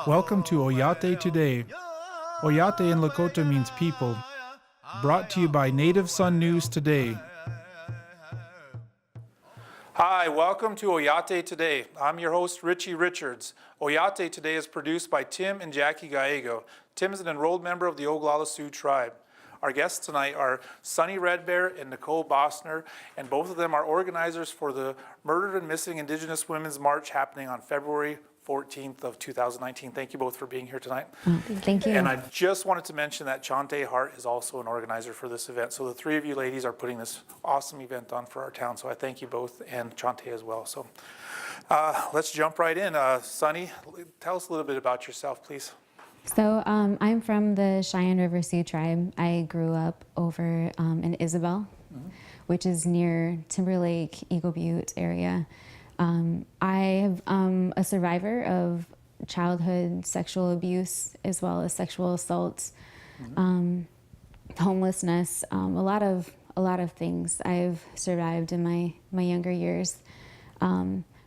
Welcome to Oyate Today. Oyate in Lakota means people. Brought to you by Native Sun News Today. Hi, welcome to Oyate Today. I'm your host, Richie Richards. Oyate Today is produced by Tim and Jackie Gallego. Tim is an enrolled member of the Oglala Sioux tribe. Our guests tonight are Sunny Red Bear and Nicole Bostnar, and both of them are organizers for the Murdered and Missing Indigenous Women's March happening on February 14th of 2019. Thank you both for being here tonight. Thank you. And I just wanted to mention that Chante Hart is also an organizer for this event. So the three of you ladies are putting this awesome event on for our town. So I thank you both, and Chante as well. So let's jump right in. Sunny, tell us a little bit about yourself, please. So I'm from the Cheyenne River Sioux tribe. I grew up over in Isabel, which is near Timberlake, Eagle Butte area. I am a survivor of childhood sexual abuse as well as sexual assault, homelessness, a lot of things I've survived in my younger years.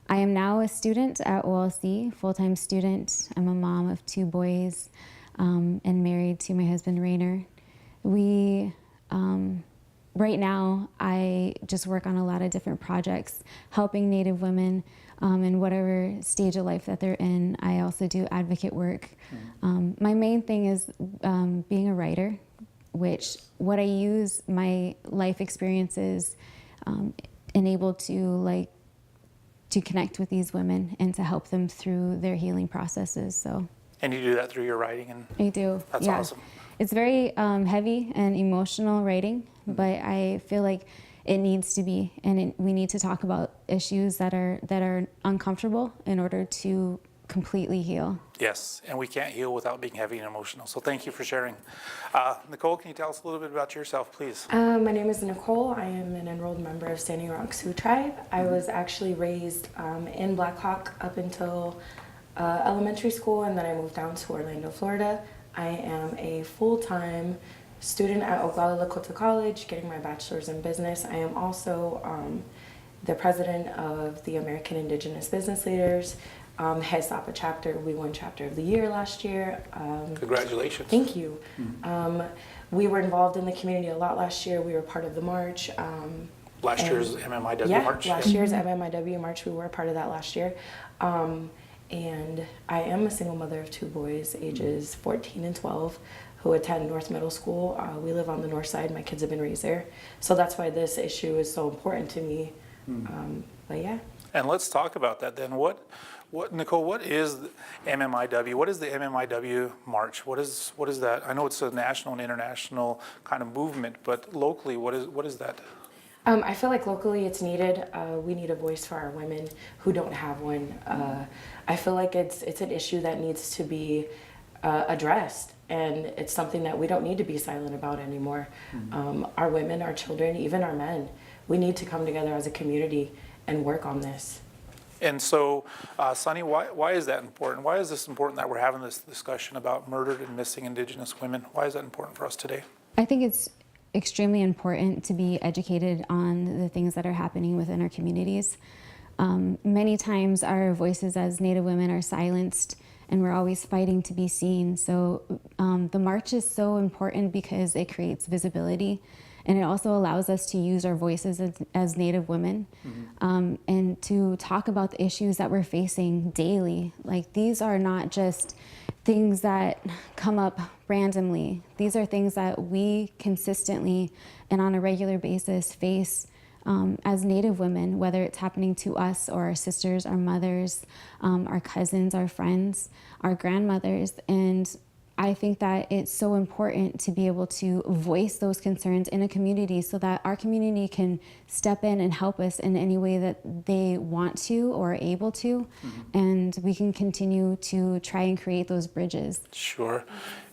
I am now a student at OLC, full-time student. I'm a mom of 2 boys and married to my husband, Rainer. Right now, I just work on a lot of different projects, helping Native women in whatever stage of life that they're in. I also do advocate work. My main thing is being a writer, which what I use my life experiences enable to connect with these women and to help them through their healing processes. So. And you do that through your writing? And I do. That's awesome. It's very heavy and emotional writing, but I feel like it needs to be, and we need to talk about issues that are uncomfortable in order to completely heal. Yes, and we can't heal without being heavy and emotional. So thank you for sharing. Nicole, can you tell us a little bit about yourself, please? My name is Nicole. I am an enrolled member of Standing Rock Sioux tribe. I was actually raised in Black Hawk up until elementary school, and then I moved down to Orlando, Florida. I am a full-time student at Oglala Lakota College, getting my bachelor's in business. I am also the president of the American Indigenous Business Leaders, HESAPA chapter. We won chapter of the year last year. Congratulations. Thank you. We were involved in the community a lot last year. We were part of the march. Last year's MMIW march? Last year's MMIW march. We were a part of that last year. And I am a single mother of 2 boys, ages 14 and 12, who attend North Middle School. We live on the north side. My kids have been raised there. So that's why this issue is so important to me. But yeah. And let's talk about that then. Nicole, what is MMIW? What is the MMIW march? What is that? I know it's a national and international kind of movement, but locally, what is that? I feel like locally it's needed. We need a voice for our women who don't have one. I feel like it's an issue that needs to be addressed, and it's something that we don't need to be silent about anymore. Our women, our children, even our men, we need to come together as a community and work on this. And so, Sunny, why is that important? Why is this important that we're having this discussion about murdered and missing Indigenous women? Why is that important for us today? I think it's extremely important to be educated on the things that are happening within our communities. Many times our voices as Native women are silenced, and we're always fighting to be seen. So the march is so important because it creates visibility, and it also allows us to use our voices as Native women and to talk about the issues that we're facing daily. Like, these are not just things that come up randomly. These are things that we consistently and on a regular basis face as Native women, whether it's happening to us or our sisters, our mothers, our cousins, our friends, our grandmothers. And I think that it's so important to be able to voice those concerns in a community so that our community can step in and help us in any way that they want to or are able to, and we can continue to try and create those bridges. Sure.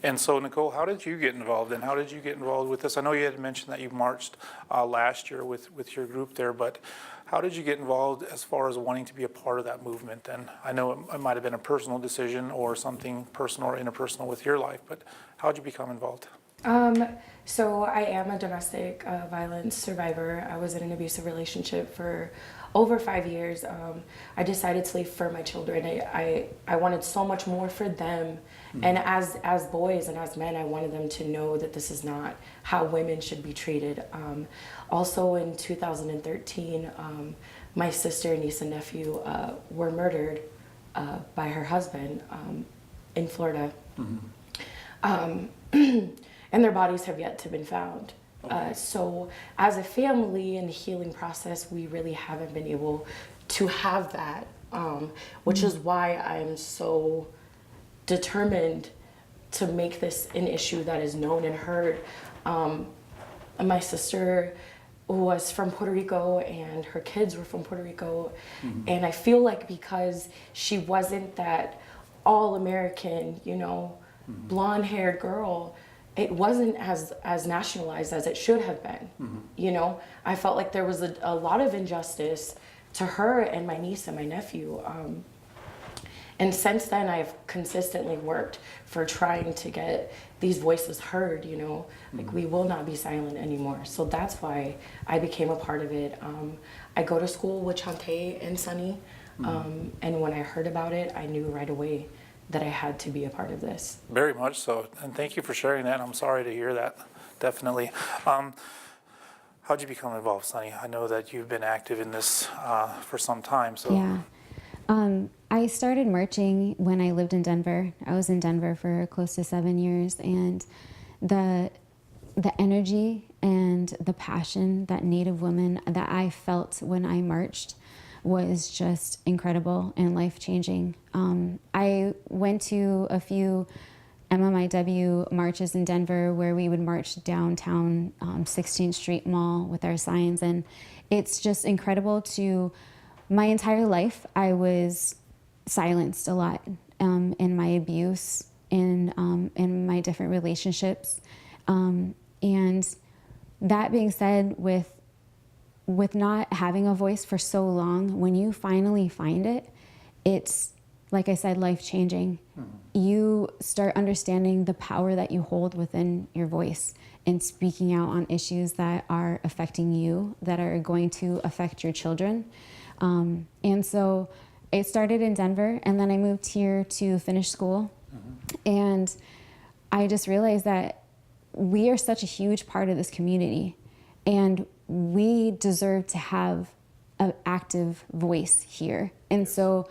And so, Nicole, how did you get involved, and how did you get involved with this? I know you had mentioned that you marched last year with your group there, but how did you get involved as far as wanting to be a part of that movement? And I know it might have been a personal decision or something personal or interpersonal with your life, but how did you become involved? So I am a domestic violence survivor. I was in an abusive relationship for over 5 years, I decided to leave for my children. I wanted so much more for them. And as boys and as men, I wanted them to know that this is not how women should be treated. Also in 2013, my sister, niece, and nephew were murdered by her husband in Florida. And their bodies have yet to been found. So as a family in the healing process, we really haven't been able to have that, which is why I'm so determined to make this an issue that is known and heard. My sister was from Puerto Rico and her kids were from Puerto Rico. And I feel like because she wasn't that all-American, you know, blonde-haired girl, it wasn't as nationalized as it should have been. You know, I felt like there was a lot of injustice to her and my niece and my nephew. And since then, I've consistently worked for trying to get these voices heard, you know, like we will not be silent anymore. So that's why I became a part of it. I go to school with Chante and Sunny, and when I heard about it, I knew right away that I had to be a part of this. Very much so, and thank you for sharing that. I'm sorry to hear that, definitely. How'd you become involved, Sunny? I know that you've been active in this for some time. So. Yeah. I started marching when I lived in Denver. I was in Denver for close to 7 years, and the energy and the passion that Native women that I felt when I marched was just incredible and life-changing. I went to a few MMIW marches in Denver where we would march downtown 16th Street Mall with our signs, and it's just incredible to... My entire life, I was silenced a lot in my abuse, in my different relationships. And that being said, with not having a voice for so long, when you finally find it, it's, like I said, life-changing. You start understanding the power that you hold within your voice and speaking out on issues that are affecting you, that are going to affect your children. And so it started in Denver, and then I moved here to finish school. And I just realized that we are such a huge part of this community, and we deserve to have an active voice here. And so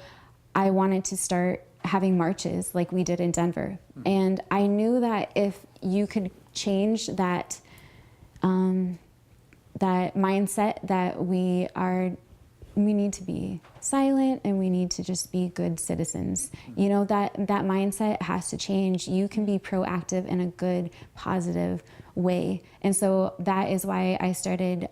I wanted to start having marches like we did in Denver. And I knew that if you could change that, that mindset that we need to be silent and we need to just be good citizens. You know, that mindset has to change. You can be proactive in a good, positive way. And so that is why I started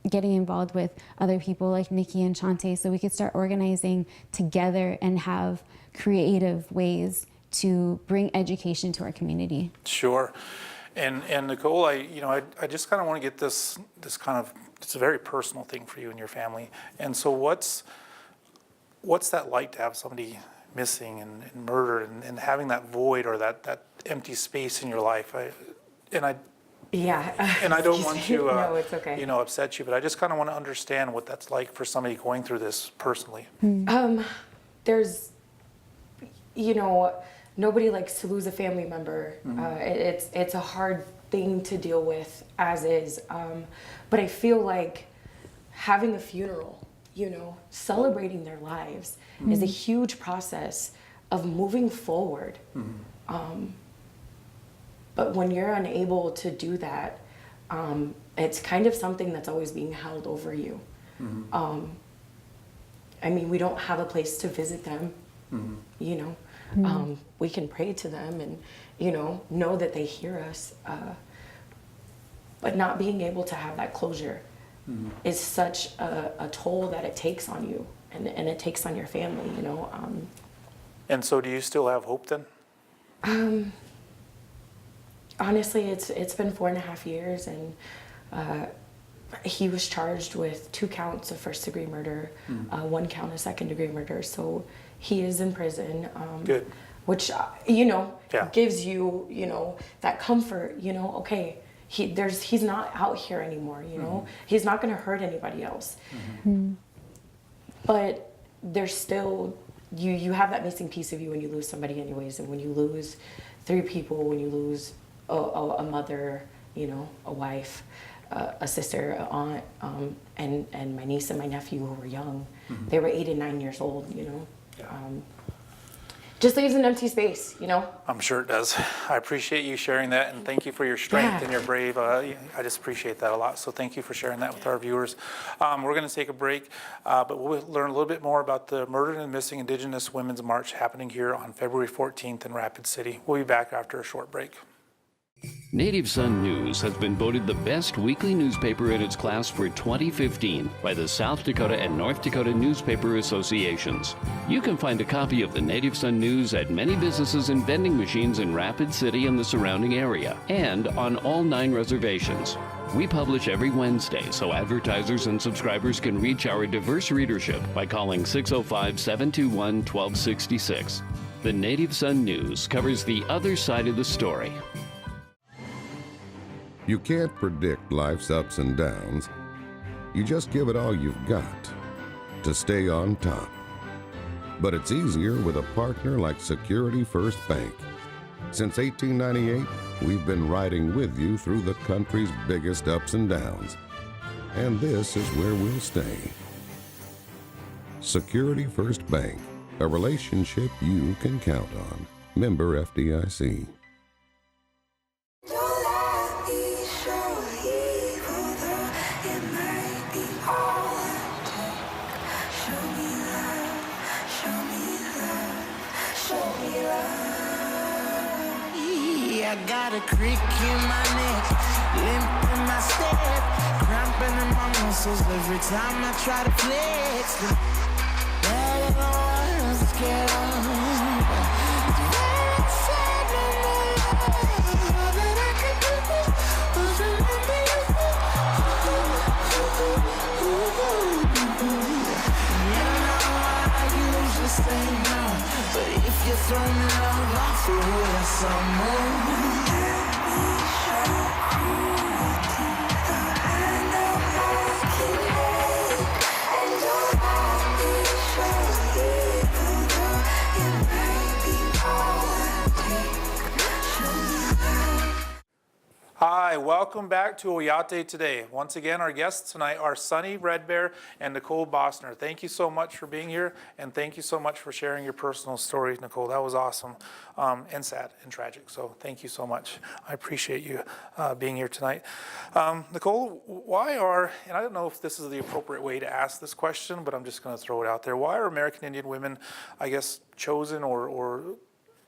getting involved with other people like Nikki and Chante, so we could start organizing together and have creative ways to bring education to our community. Sure. And Nicole, I just kind of want to get this kind of, it's a very personal thing for you and your family. And so what's that like to have somebody missing and murdered and having that void or that empty space in your life? Yeah. And I don't want to, no, it's okay. upset you, but I just kind of want to understand what that's like for somebody going through this personally. There's, nobody likes to lose a family member. It's a hard thing to deal with as is. But I feel like having a funeral, celebrating their lives is a huge process of moving forward. But when you're unable to do that, it's kind of something that's always being held over you. We don't have a place to visit them, we can pray to them and, know that they hear us. But not being able to have that closure is such a toll that it takes on you and it takes on your family, And so do you still have hope then? Honestly, it's been 4.5 years, and he was charged with 2 counts of first-degree murder, 1 count of second-degree murder. So he is in prison. Good. Which gives you that comfort. Okay, he's not out here anymore. He's not going to hurt anybody else. but there's still, you have that missing piece of you when you lose somebody anyways. And when you lose 3 people, when you lose a mother, you know, a wife, a sister, an aunt, and my niece and my nephew who were young, they were 8 and 9 years old, you know. Just leaves an empty space, you know? I'm sure it does. I appreciate you sharing that, and thank you for your strength and your brave. I just appreciate that a lot. So thank you for sharing that with our viewers. We're going to take a break, but we'll learn a little bit more about the Murdered and Missing Indigenous Women's March happening here on February 14th in Rapid City. We'll be back after a short break. Native Sun News has been voted the best weekly newspaper in its class for 2015 by the South Dakota and North Dakota Newspaper Associations. You can find a copy of the Native Sun News at many businesses and vending machines in Rapid City and the surrounding area, and on all 9 reservations. We publish every Wednesday, so advertisers and subscribers can reach our diverse readership by calling 605-721-1266. The Native Sun News covers the other side of the story. You can't predict life's ups and downs. You just give it all you've got to stay on top. But it's easier with a partner like Security First Bank. Since 1898, we've been riding with you through the country's biggest ups and downs. And this is where we'll stay. Security First Bank, a relationship you can count on. Member FDIC. I got a crick in my neck, limp in my step, cramping in my muscles every time I try to flex. Better than ones get on. Very sad, no more love. All that I could do was remember you. You know I usually say no, but if you throw me love, I'll throw it some more. Hi, welcome back to Oyate Today. Once again, our guests tonight are Sunny Red Bear and Nicole Bostnar. Thank you so much for being here, and thank you so much for sharing your personal story, Nicole. That was awesome, and sad and tragic, so thank you so much. I appreciate you being here tonight. Nicole, why are, and I don't know if this is the appropriate way to ask this question, but I'm just going to throw it out there. Why are American Indian women, I guess, chosen or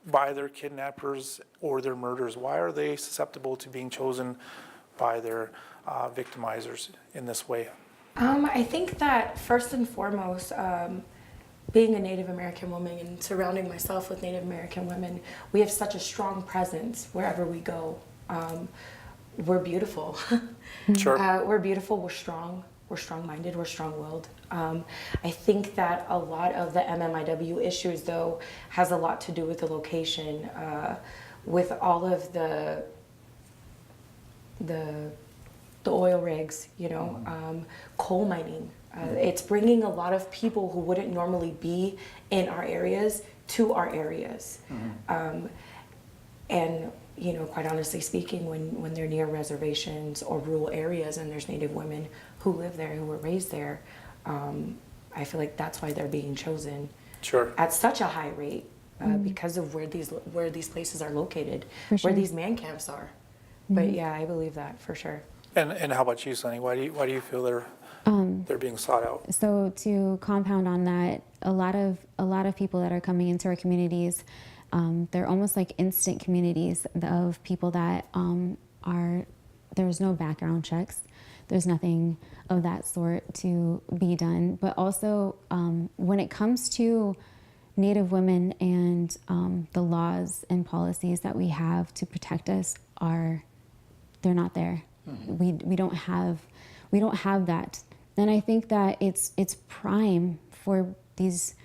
by their kidnappers or their murderers? Why are they susceptible to being chosen by their victimizers in this way? I think that first and foremost, being a Native American woman and surrounding myself with Native American women, we have such a strong presence wherever we go. We're beautiful. Sure. We're beautiful, we're strong. We're strong-minded, we're strong-willed. I think that a lot of the MMIW issues, though, has a lot to do with the location, with all of the oil rigs, you know, coal mining. It's bringing a lot of people who wouldn't normally be in our areas to our areas. And you know, quite honestly speaking, when they're near reservations or rural areas and there's Native women who live there, who were raised there, I feel like that's why they're being chosen at such a high rate because of where these places are located, where these man camps are. But yeah, I believe that for sure. And how about you, Sunny? Why do you feel they're being sought out? So to compound on that, a lot of people that are coming into our communities, they're almost like instant communities of people that there's no background checks. There's nothing of that sort to be done. But also, when it comes to Native women and the laws and policies that we have to protect us, they're not there. We don't have that. And I think that it's prime for these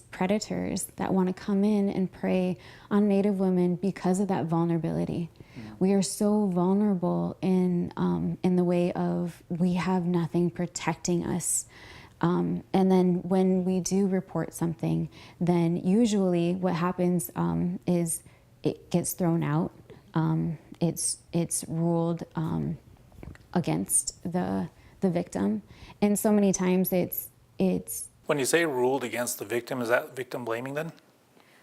predators that want to come in and prey on Native women because of that vulnerability. We are so vulnerable in the way of we have nothing protecting us And then when we do report something, then usually what happens is it gets thrown out. It's ruled against the victim, and so many times it's. When you say ruled against the victim, is that victim blaming then?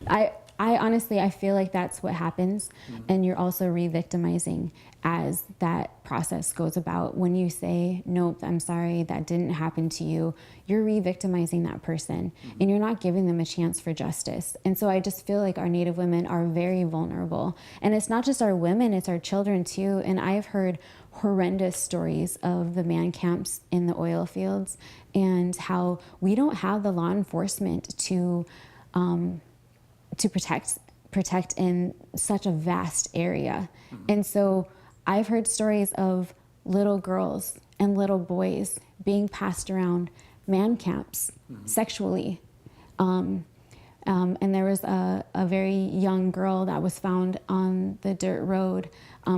I honestly, I feel like that's what happens, and you're also re-victimizing as that process goes about. When you say, nope, I'm sorry, that didn't happen to you, you're re-victimizing that person, and you're not giving them a chance for justice. And so I just feel like our Native women are very vulnerable. And it's not just our women, it's our children too. And I've heard horrendous stories of the man camps in the oil fields and how we don't have the law enforcement to protect in such a vast area. And so I've heard stories of little girls and little boys being passed around man camps sexually. And there was a very young girl that was found on the dirt road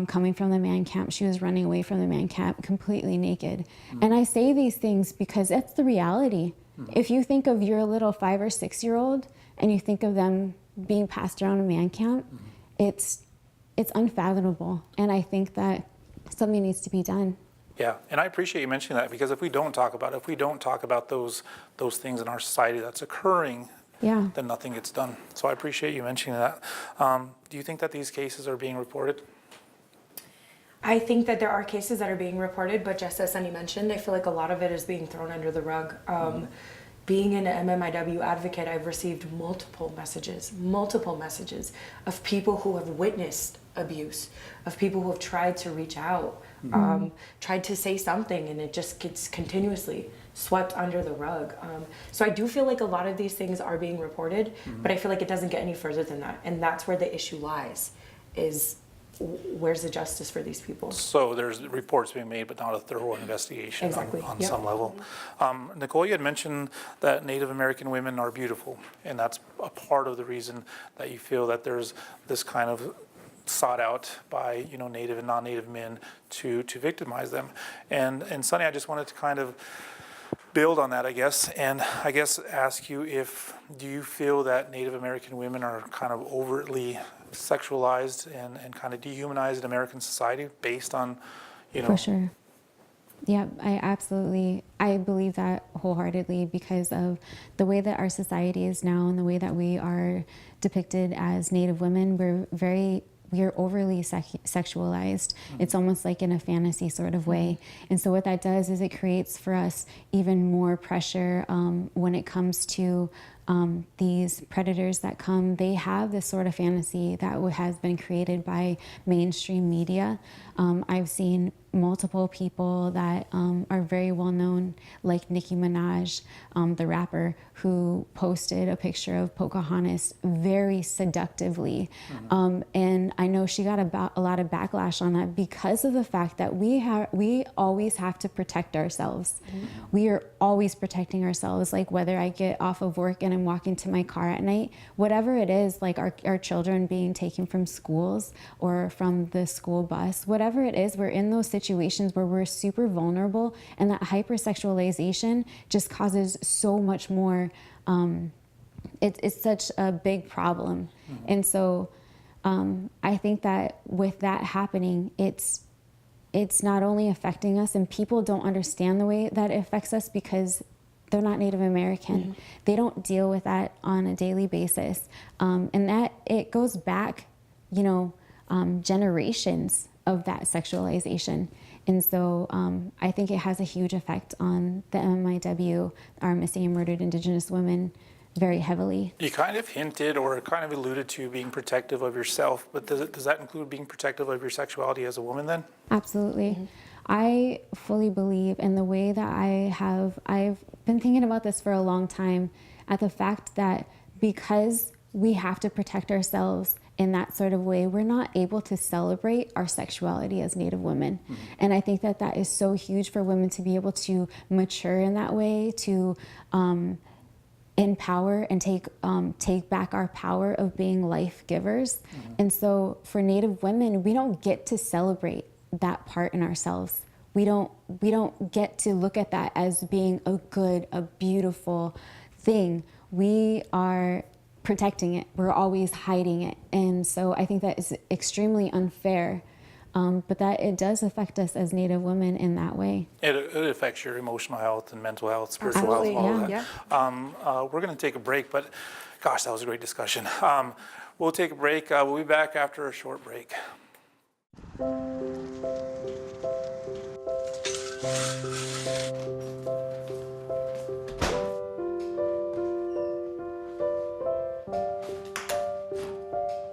coming from the man camp. She was running away from the man camp completely naked. And I say these things because it's the reality. If you think of your little 5 or 6 year old and you think of them being passed around a man camp, it's unfathomable. And I think that something needs to be done. Yeah, and I appreciate you mentioning that, because if we don't talk about it, if we don't talk about those things in our society that's occurring, then nothing gets done. So I appreciate you mentioning that. Do you think that these cases are being reported? I think that there are cases that are being reported, but just as Sunny mentioned, I feel like a lot of it is being thrown under the rug. Being an MMIW advocate, I've received multiple messages of people who have witnessed abuse, of people who have tried to reach out, tried to say something, and it just gets continuously swept under the rug. So I do feel like a lot of these things are being reported, but I feel like it doesn't get any further than that. And that's where the issue lies, is where's the justice for these people? So there's reports being made, but not a thorough investigation on Yep. some level. Nicole, you had mentioned that Native American women are beautiful, and that's a part of the reason that you feel that there's this kind of sought out by Native and non-Native men to victimize them. And Sunny, I just wanted to kind of build on that, I guess, and I guess ask you, do you feel that Native American women are kind of overtly sexualized and kind of dehumanized in American society based on, For sure. Yeah, I believe that wholeheartedly, because of the way that our society is now and the way that we are depicted as Native women. We are overly sexualized. It's almost like in a fantasy sort of way. And so what that does is it creates for us even more pressure when it comes to these predators that come. They have this sort of fantasy that has been created by mainstream media. I've seen multiple people that are very well known, like Nicki Minaj, the rapper, who posted a picture of Pocahontas very seductively. And I know she got a lot of backlash on that because of the fact that we always have to protect ourselves. We are always protecting ourselves, like whether I get off of work and I'm walking to my car at night, whatever it is, like our children being taken from schools or from the school bus, whatever it is, we're in those situations where we're super vulnerable, and that hypersexualization just causes so much more. It's such a big problem. And so I think that with that happening, it's not only affecting us, and people don't understand the way that it affects us because they're not Native American. They don't deal with that on a daily basis. And that it goes back, generations of that sexualization. And so I think it has a huge effect on the MMIW, our missing and murdered Indigenous women, very heavily. You kind of hinted or kind of alluded to being protective of yourself, but does that include being protective of your sexuality as a woman then? Absolutely. I fully believe in the way that I've been thinking about this for a long time, at the fact that because we have to protect ourselves in that sort of way, we're not able to celebrate our sexuality as Native women. And I think that that is so huge for women to be able to mature in that way, to empower and take back our power of being life givers. And so for Native women, we don't get to celebrate that part in ourselves. we don't get to look at that as being a beautiful thing. We are protecting it. We're always hiding it. And so I think that is extremely unfair. But that it does affect us as Native women in that way. It affects your emotional health and mental health, spiritual health, Absolutely, all of yeah. that. We're going to take a break, but gosh, that was a great discussion. We'll take a break. We'll be back after a short break.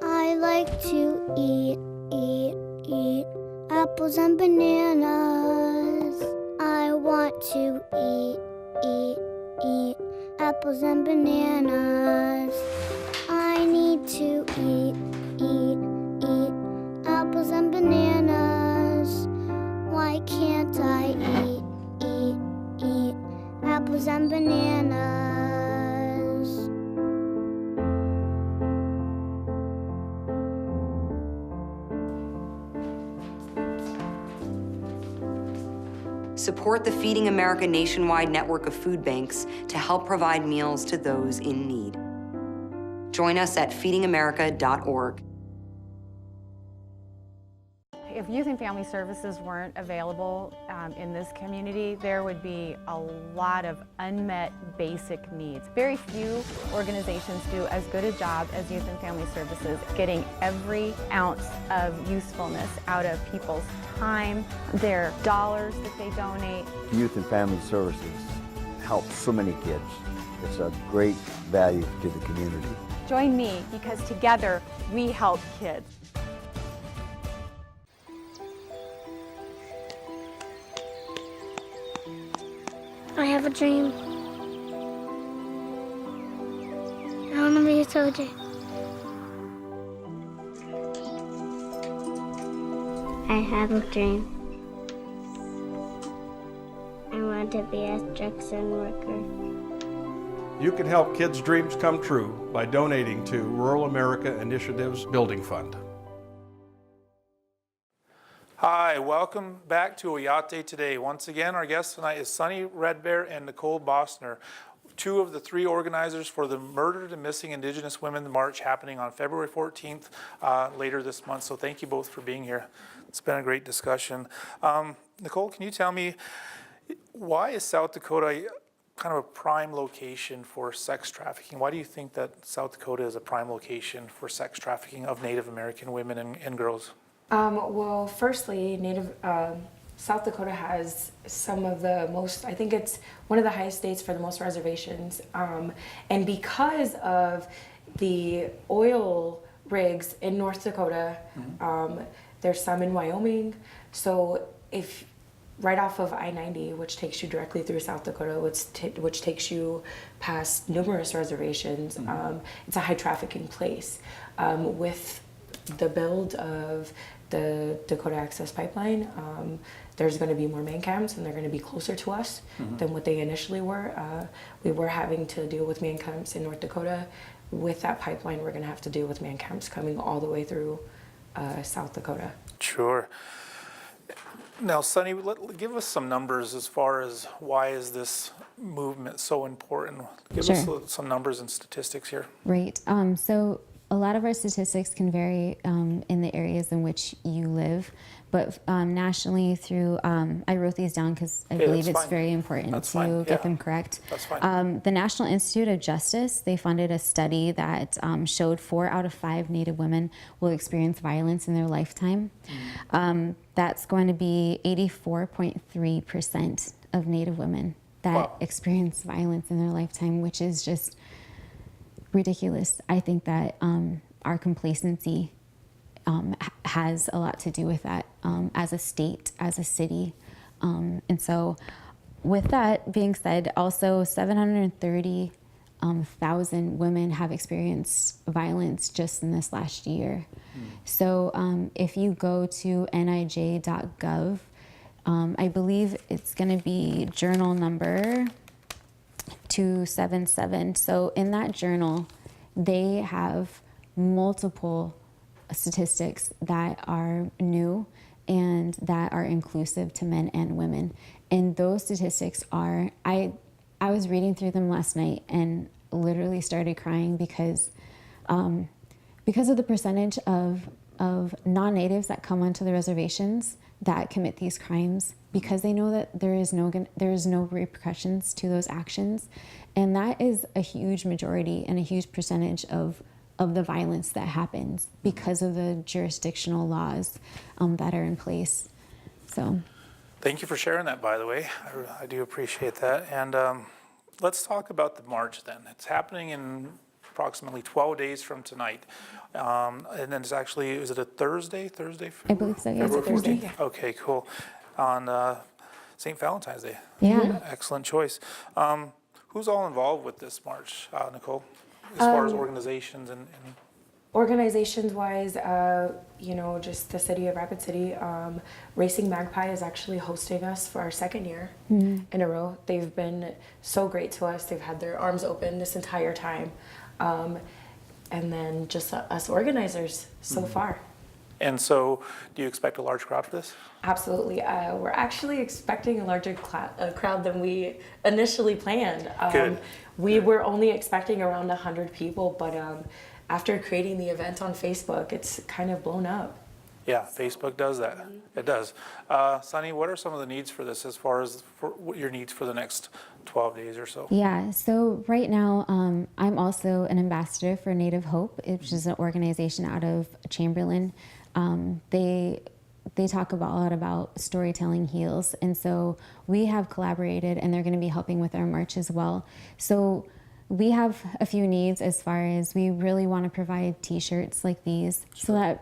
I like to eat apples and bananas. I want to eat apples and bananas. I need to eat apples and bananas. Why can't I eat apples and bananas? Support the Feeding America nationwide network of food banks to help provide meals to those in need. Join us at feedingamerica.org. If youth and family services weren't available in this community, there would be a lot of unmet basic needs. Very few organizations do as good a job as Youth and Family Services, getting every ounce of usefulness out of people's time, their dollars that they donate. Youth and Family Services help so many kids. It's a great value to the community. Join me because together we help kids. I have a dream. I want to be a soldier. I have a dream. I want to be a construction worker. You can help kids' dreams come true by donating to Rural America Initiative's Building Fund. Hi, welcome back to Oyate Today. Once again, our guests tonight is Sunny Red Bear and Nicole Bostnar, two of the three organizers for the Murdered and Missing Indigenous Women March happening on February 14th later this month. So thank you both for being here. It's been a great discussion. Nicole, can you tell me, why is South Dakota kind of a prime location for sex trafficking? Why do you think that South Dakota is a prime location for sex trafficking of Native American women and girls? Well, firstly, South Dakota has some of the most, I think it's one of the highest states for the most reservations. And because of the oil rigs in North Dakota, there's some in Wyoming. So if right off of I-90, which takes you directly through South Dakota, which takes you past numerous reservations, it's a high trafficking place. With the build of the Dakota Access Pipeline, there's going to be more man camps and they're going to be closer to us than what they initially were. We were having to deal with man camps in North Dakota. With that pipeline, we're going to have to deal with man camps coming all the way through South Dakota. Sure. Now, Sunny, give us some numbers as far as why is this movement so important? Give us some numbers and statistics here. Right. So a lot of our statistics can vary in the areas in which you live, but nationally through, I wrote these down because I believe it's very important to get them correct. That's fine. The National Institute of Justice, they funded a study that showed 4 out of 5 Native women will experience violence in their lifetime. That's going to be 84.3% of Native women that experience violence in their lifetime, which is just ridiculous. I think that our complacency has a lot to do with that as a state, as a city. And so with that being said, also 730,000 women have experienced violence just in this last year. So if you go to nij.gov, I believe it's going to be journal number 277. So in that journal, they have multiple statistics that are new and that are inclusive to men and women. And those statistics are, I was reading through them last night and literally started crying because of the percentage of non-natives that come onto the reservations that commit these crimes, because they know that there is no repercussions to those actions. And that is a huge majority and a huge percentage of the violence that happens because of the jurisdictional laws that are in place. So, Thank you for sharing that, by the way. I do appreciate that. And let's talk about the march then. It's happening in approximately 12 days from tonight. And then it's actually, is it a Thursday? I believe so, yeah, it's a February Thursday. 14th? Okay, cool. On St. Valentine's Day. Yeah. Excellent choice. Who's all involved with this march, Nicole, as far as organizations and Organizations wise, just the city of Rapid City, Racing Magpie is actually hosting us for our second year in a row. They've been so great to us. They've had their arms open this entire time. And then just us organizers so far. And so, do you expect a large crowd for this? Absolutely. We're actually expecting a larger crowd than we initially planned. Good. We were only expecting around 100 people, but after creating the event on Facebook, it's kind of blown up. Yeah, Facebook does that. It does. Sunny, what are some of the needs for this as far as what your needs for the next 12 days or so? Yeah, so right now I'm also an ambassador for Native Hope, which is an organization out of Chamberlain. They talk a lot about storytelling heals, and so we have collaborated, and they're going to be helping with our march as well. So we have a few needs as far as we really want to provide T-shirts like these, so that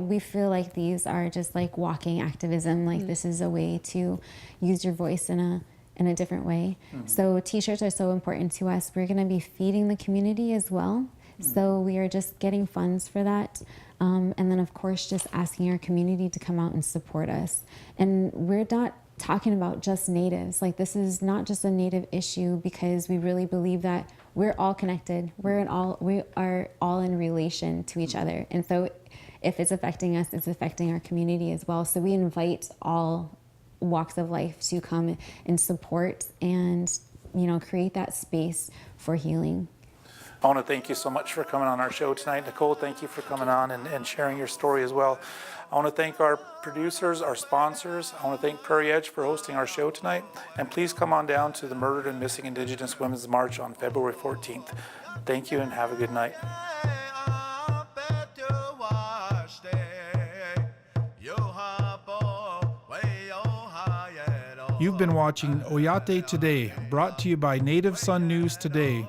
we feel like these are just like walking activism. Like this is a way to use your voice in a different way. So T-shirts are so important to us. We're going to be feeding the community as well. So we are just getting funds for that. And then of course, just asking our community to come out and support us. And we're not talking about just natives. Like this is not just a native issue, because we really believe that we're all connected. We are all in relation to each other. And so if it's affecting us, it's affecting our community as well. So we invite all walks of life to come and support and, create that space for healing. I want to thank you so much for coming on our show tonight. Nicole, thank you for coming on and sharing your story as well. I want to thank our producers, our sponsors. I want to thank Prairie Edge for hosting our show tonight. And please come on down to the Murdered and Missing Indigenous Women's March on February 14th. Thank you and have a good night. You've been watching Oyate Today, brought to you by Native Sun News Today.